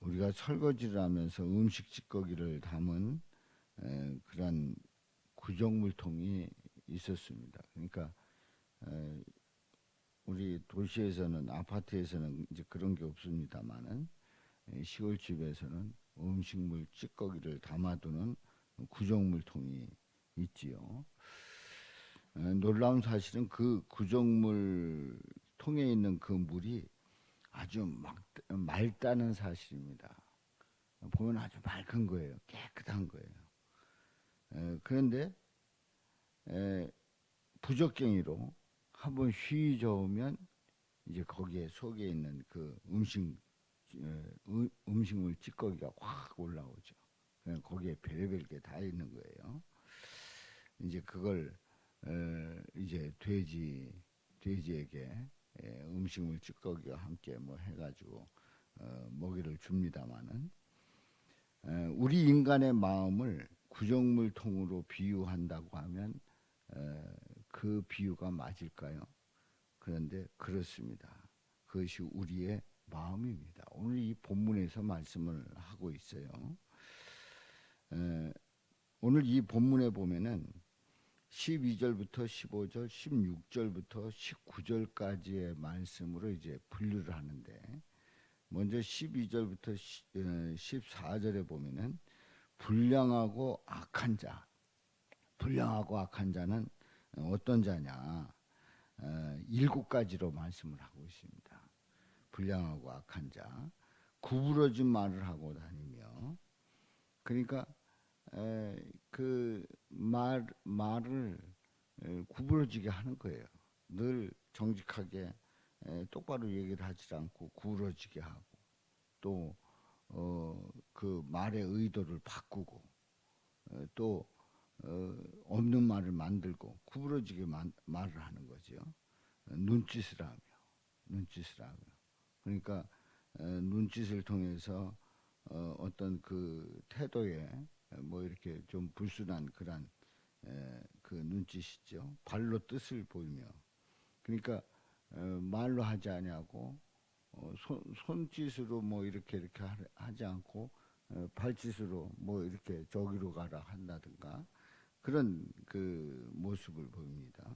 우리가 설거지를 하면서 음식 찌꺼기를 담은 그런 구정물통이 있었습니다. 그러니까 우리 도시에서는, 아파트에서는 이제 그런 게 없습니다만은 시골집에서는 음식물 찌꺼기를 담아두는 구정물통이 있지요. 놀라운 사실은 그 구정물 통에 있는 그 물이 아주 맑다는 사실입니다. 보면 아주 맑은 거예요. 깨끗한 거예요. 그런데 부적갱이로 한번 휘 저으면 이제 거기에 속에 있는 그 음식물 찌꺼기가 확 올라오죠. 그냥 거기에 별의별 게 다 있는 거예요. 이제 그걸 이제 돼지에게 음식물 찌꺼기와 함께 뭐 해가지고 먹이를 줍니다마는 우리 인간의 마음을 구정물통으로 비유한다고 하면 그 비유가 맞을까요? 그런데 그렇습니다. 그것이 우리의 마음입니다. 오늘 이 본문에서 말씀을 하고 있어요. 오늘 이 본문에 보면은 12절부터 15절, 16절부터 19절까지의 말씀으로 이제 분류를 하는데, 먼저 12절부터 14절에 보면은 불량하고 악한 자는 어떤 자냐? 7가지로 말씀을 하고 있습니다. 불량하고 악한 자, 구부러진 말을 하고 다니며, 그러니까 그 말을 구부러지게 하는 거예요. 늘 정직하게 똑바로 얘기를 하지 않고 구부러지게 하고, 또 그 말의 의도를 바꾸고, 또 없는 말을 만들고 구부러지게 말을 하는 거죠. 눈짓을 하며. 그러니까 눈짓을 통해서 어떤 그 태도에 뭐 이렇게 좀 불순한 그런 그 눈짓이죠. 발로 뜻을 보이며, 그러니까 말로 하지 아니하고 손짓으로 뭐 이렇게 하지 않고 발짓으로 뭐 이렇게 저기로 가라 한다든가 그런 그 모습을 보입니다.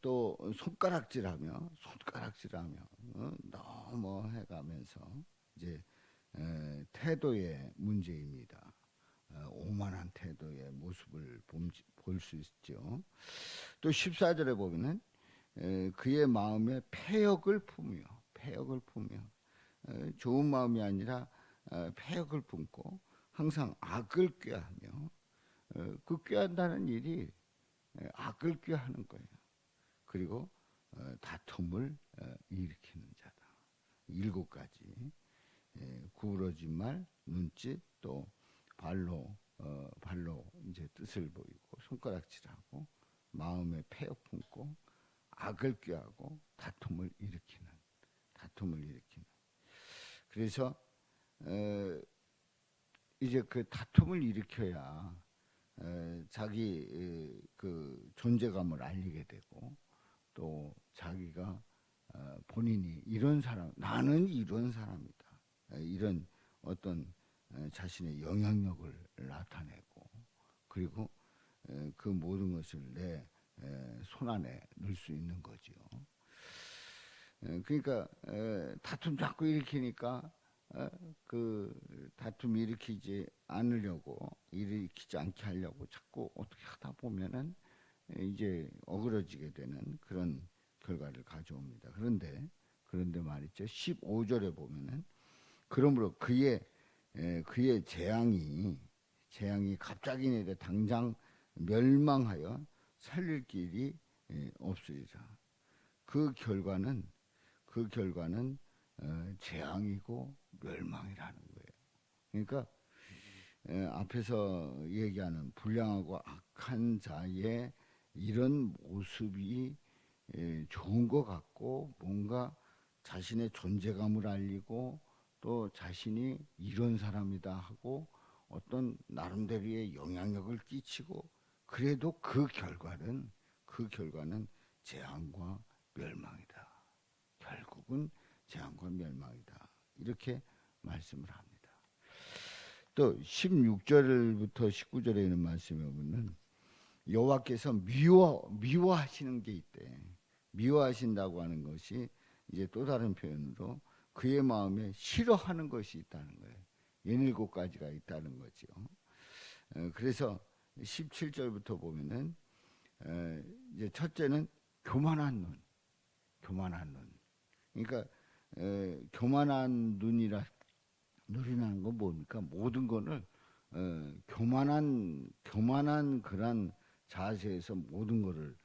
또 손가락질하며 너무 해가면서 이제 태도의 문제입니다. 오만한 태도의 모습을 볼 수 있죠. 또 14절에 보면은 그의 마음에 패역을 품으며 좋은 마음이 아니라 패역을 품고 항상 악을 꾀하며, 그 꾀한다는 일이 악을 꾀하는 거예요. 그리고 다툼을 일으키는 자다. 7가지. 구부러진 말, 눈짓, 또 발로 이제 뜻을 보이고 손가락질하고 마음에 패역 품고 악을 꾀하고 다툼을 일으키는. 그래서 이제 그 다툼을 일으켜야 자기 그 존재감을 알리게 되고, 또 자기가 본인이 이런 사람, 나는 이런 사람이다, 이런 어떤 자신의 영향력을 나타내고, 그리고 그 모든 것을 내 손안에 넣을 수 있는 거죠. 그러니까 다툼 자꾸 일으키니까 그 다툼 일으키지 않게 하려고 자꾸 어떻게 하다 보면은 이제 어그러지게 되는 그런 결과를 가져옵니다. 그런데 말이죠. 15절에 보면은 그러므로 그의 재앙이 갑자기 내려 당장 멸망하여 살릴 길이 없으리라. 그 결과는 재앙이고 멸망이라는 거예요. 그러니까 앞에서 얘기하는 불량하고 악한 자의 이런 모습이 좋은 것 같고, 뭔가 자신의 존재감을 알리고 또 자신이 이런 사람이다 하고 어떤 나름대로의 영향력을 끼치고, 그래도 그 결과는 재앙과 멸망이다. 결국은 재앙과 멸망이다. 이렇게 말씀을 합니다. 또 16절부터 19절에 있는 말씀에 보면 여호와께서 미워하시는 게 있대. 미워하신다고 하는 것이 이제 또 다른 표현으로 그의 마음에 싫어하는 것이 있다는 거예요. 17가지가 있다는 거죠. 그래서 17절부터 보면은 이제 첫째는 교만한 눈. 그러니까 교만한 눈이라는 건 뭡니까? 모든 것을 교만한 그런 자세에서 모든 것을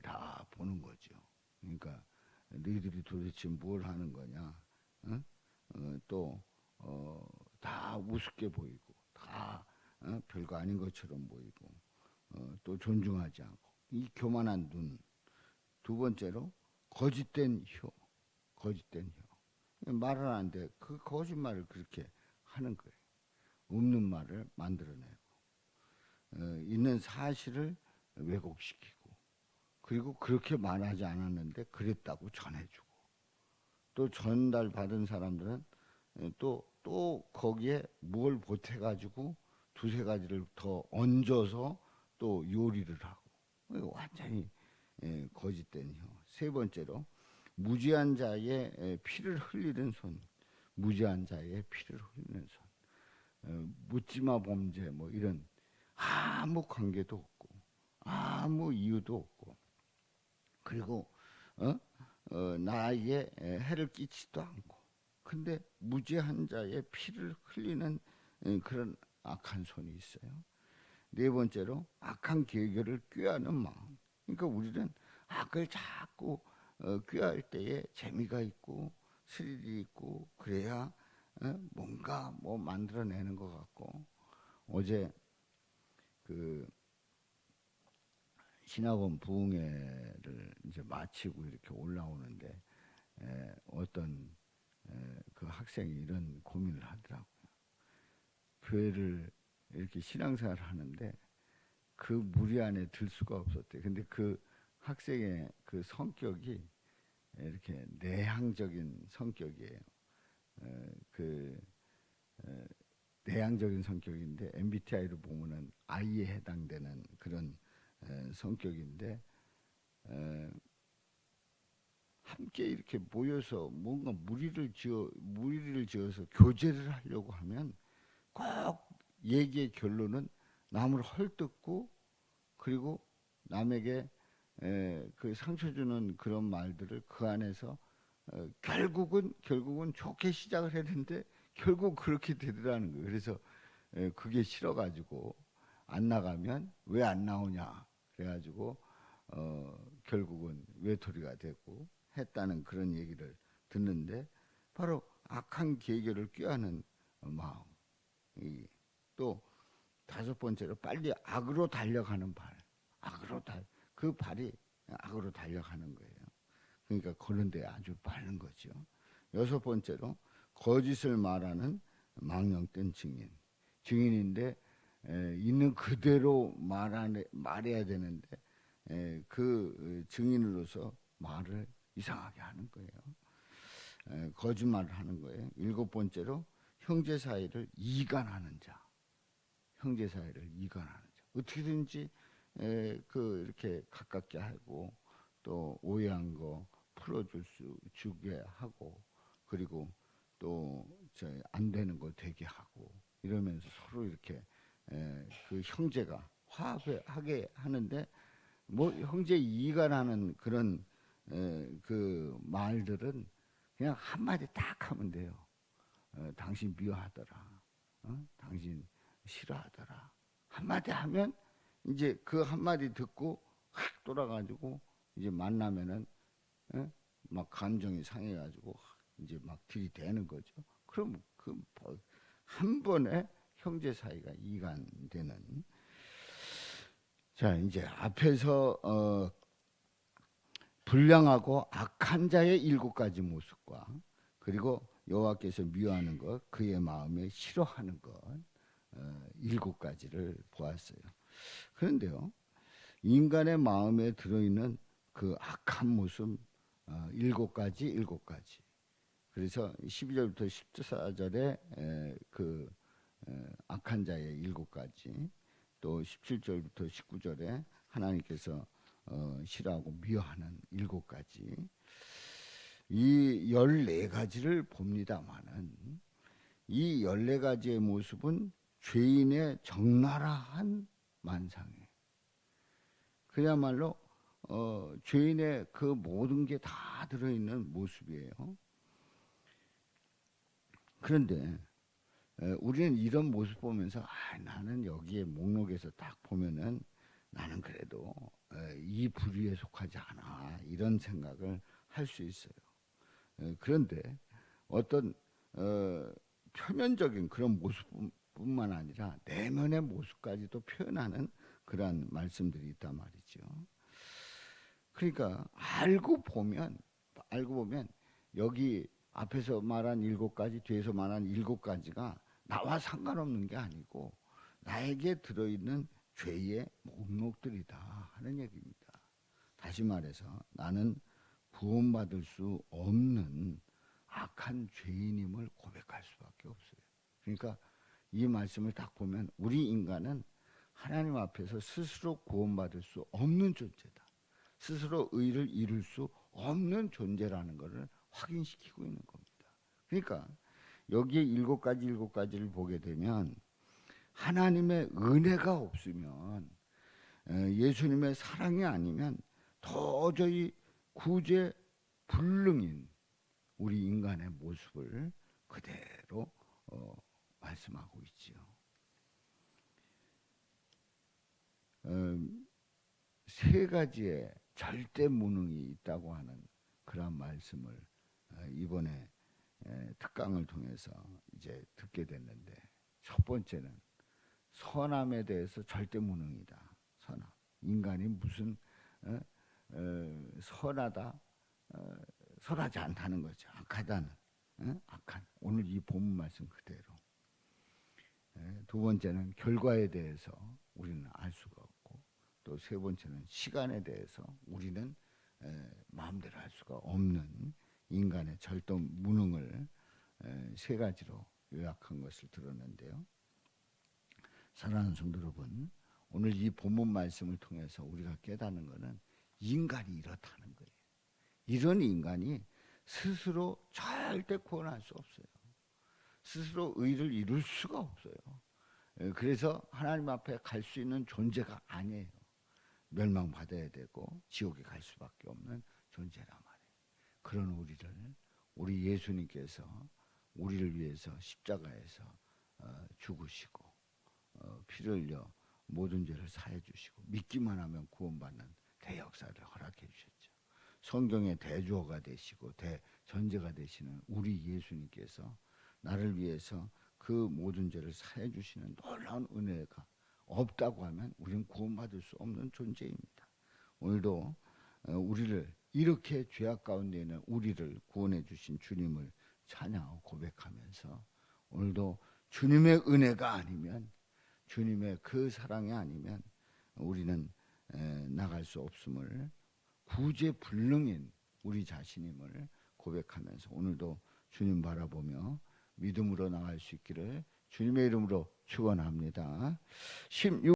다 보는 거죠. 그러니까 너희들이 도대체 뭘 하는 거냐? 다 우습게 보이고 다 별거 아닌 것처럼 보이고 또 존중하지 않고 이 교만한 눈. 두 번째로 거짓된 혀. 말을 안 돼. 그 거짓말을 그렇게 하는 거예요. 없는 말을 만들어내고 있는 사실을 왜곡시키고 그리고 그렇게 말하지 않았는데 그랬다고 전해주고 또 전달받은 사람들은 또 거기에 뭘 보태가지고 두세 가지를 더 얹어서 또 요리를 하고 완전히 거짓된 혀. 세 번째로 무지한 자의 피를 흘리는 손. 묻지마 범죄 뭐 이런 아무 관계도 없고 아무 이유도 없고 그리고 나에게 해를 끼치지도 않고 근데 무지한 자의 피를 흘리는 그런 악한 손이 있어요. 네 번째로 악한 계획을 꾀하는 마음. 그러니까 우리는 악을 자꾸 꾀할 때에 재미가 있고 스릴이 있고 그래야 뭔가 뭐 만들어내는 것 같고 어제 그 신학원 부흥회를 이제 마치고 이렇게 올라오는데 어떤 그 학생이 이런 고민을 하더라고요. 교회를 이렇게 신앙생활을 하는데 그 무리 안에 들 수가 없었대. 근데 그 학생의 그 성격이 이렇게 내향적인 성격이에요. 그 내향적인 성격인데 MBTI로 보면은 I에 해당되는 그런 성격인데 함께 이렇게 모여서 뭔가 무리를 지어서 교제를 하려고 하면 꼭 얘기의 결론은 남을 헐뜯고 그리고 남에게 그 상처 주는 그런 말들을 그 안에서 결국은 좋게 시작을 했는데 결국 그렇게 되더라는 거예요. 그래서 그게 싫어가지고 안 나가면 왜 안 나오냐 그래가지고 결국은 외톨이가 되고 했다는 그런 얘기를 듣는데 바로 악한 계계를 꾀하는 마음. 또 다섯 번째로 빨리 악으로 달려가는 발. 그 발이 악으로 달려가는 거예요. 그러니까 그런데 아주 빠른 거죠. 여섯 번째로 거짓을 말하는 망령된 증인인데 있는 그대로 말해야 되는데 그 증인으로서 말을 이상하게 하는 거예요. 거짓말을 하는 거예요. 일곱 번째로 형제 사이를 이간하는 자. 어떻게든지 이렇게 가깝게 하고 또 오해한 거 주게 하고 그리고 또 안 되는 거 되게 하고 이러면서 서로 이렇게 그 형제가 화합하게 하는데 뭐 형제 이간하는 그런 그 말들은 그냥 한마디 딱 하면 돼요. 당신 미워하더라. 당신 싫어하더라. 한마디 하면 이제 그 한마디 듣고 확 돌아가지고 이제 만나면은 막 감정이 상해가지고 이제 막 들이대는 거죠. 그럼 그 한 번에 형제 사이가 이간되는. 자 이제 앞에서 불량하고 악한 자의 7가지 모습과 그리고 여호와께서 미워하는 것, 그의 마음에 싫어하는 것 7가지를 보았어요. 그런데요, 인간의 마음에 들어있는 그 악한 모습 7가지. 그래서 12절부터 14절에 그 악한 자의 7가지, 또 17절부터 19절에 하나님께서 싫어하고 미워하는 7가지, 이 14가지를 봅니다마는 이 14가지의 모습은 죄인의 적나라한 만상이에요. 그야말로 죄인의 그 모든 게 다 들어있는 모습이에요. 그런데 우리는 이런 모습 보면서 나는 여기에 목록에서 딱 보면은 나는 그래도 이 부류에 속하지 않아, 이런 생각을 할 수 있어요. 그런데 어떤 표면적인 그런 모습뿐만 아니라 내면의 모습까지도 표현하는 그러한 말씀들이 있단 말이죠. 그러니까 알고 보면 여기 앞에서 말한 7가지, 뒤에서 말한 7가지가 나와 상관없는 게 아니고 나에게 들어있는 죄의 목록들이다 하는 얘기입니다. 다시 말해서 나는 구원받을 수 없는 악한 죄인임을 고백할 수밖에 없어요. 그러니까 이 말씀을 딱 보면 우리 인간은 하나님 앞에서 스스로 구원받을 수 없는 존재다. 스스로 의를 이룰 수 없는 존재라는 것을 확인시키고 있는 겁니다. 그러니까 여기에 7가지를 보게 되면 하나님의 은혜가 없으면, 예수님의 사랑이 아니면 도저히 구제 불능인 우리 인간의 모습을 그대로 말씀하고 있지요. 세 가지의 절대 무능이 있다고 하는 그런 말씀을 이번에 특강을 통해서 이제 듣게 됐는데, 첫 번째는 선함에 대해서 절대 무능이다. 선함. 인간이 무슨 선하다, 선하지 않다는 거죠. 악하다는, 악한. 오늘 이 본문 말씀 그대로. 두 번째는 결과에 대해서 우리는 알 수가 없고, 또 세 번째는 시간에 대해서 우리는 마음대로 할 수가 없는 인간의 절대 무능을 세 가지로 요약한 것을 들었는데요. 사랑하는 성도 여러분, 오늘 이 본문 말씀을 통해서 우리가 깨닫는 것은 인간이 이렇다는 거예요. 이런 인간이 스스로 절대 구원할 수 없어요. 스스로 의를 이룰 수가 없어요. 그래서 하나님 앞에 갈 수 있는 존재가 아니에요. 멸망받아야 되고 지옥에 갈 수밖에 없는 존재란 말이에요. 그런 우리 예수님께서 우리를 위해서 십자가에서 죽으시고 피를 흘려 모든 죄를 사해 주시고 믿기만 하면 구원받는 대역사를 허락해 주셨죠. 성경의 대주어가 되시고 대전제가 되시는 우리 예수님께서 나를 위해서 그 모든 죄를 사해 주시는 놀라운 은혜가 없다고 하면 우리는 구원받을 수 없는 존재입니다. 오늘도 우리를 이렇게 죄악 가운데 있는 우리를 구원해 주신 주님을 찬양하고 고백하면서 오늘도 주님의 은혜가 아니면, 주님의 그 사랑이 아니면 우리는 나갈 수 없음을, 구제불능인 우리 자신임을 고백하면서 오늘도 주님 바라보며 믿음으로 나갈 수 있기를 주님의 이름으로 축원합니다. 16